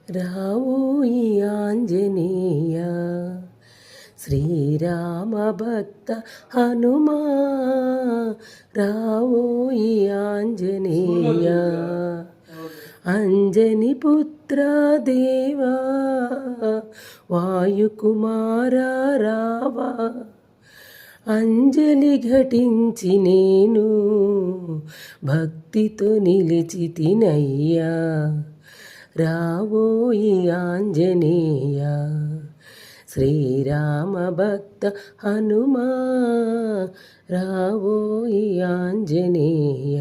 రావోయి ఆంజనేయ శ్రీరామ భక్త హనుమా రావోయి ఆంజనేయ అంజని పుత్ర దేవా వాయుకుమారా రావా అంజలి ఘటించి నేను భక్తితో నిలిచి తినయ్యా రావోయి ఆంజనేయ శ్రీరామ భక్త హనుమా రావోయి ఆంజనేయ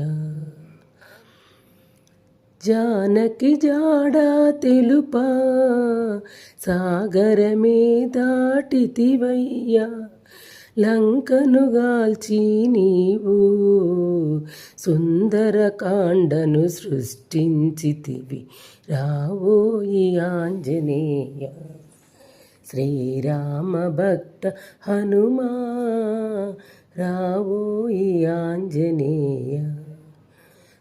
జానకి జాడ తెలుపా సాగరమే దాటితివయ్యా లంకను గాల్చి నీవు సుందరకాండను సృష్టించితివి రావోయి ఆంజనేయ శ్రీరామ భక్త హనుమా రావోయి ఆంజనేయ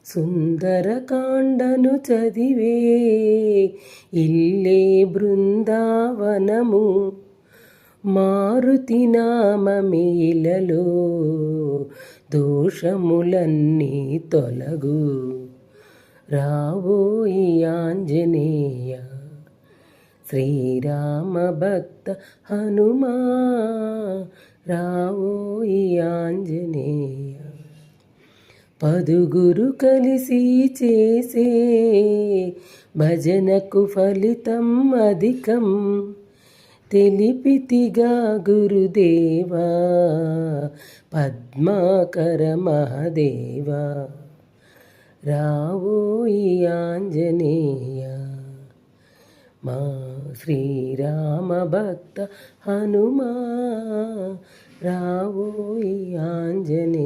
సుందరకాండను చదివే ఇల్లే బృందావనము మారుతి నామమేలలో దోషములన్నీ తొలగు రావోయి ఆంజనేయ శ్రీరామ భక్త హనుమా రావోయి ఆంజనేయ పదుగురు కలిసి చేసే భజనకు ఫలితం అధికం తెలిపితిగా గురుదేవా పద్మాకర మహదేవా రావోయి ఆంజనేయ మా శ్రీరామ భక్త హనుమా రావోయి ఆంజనేయ.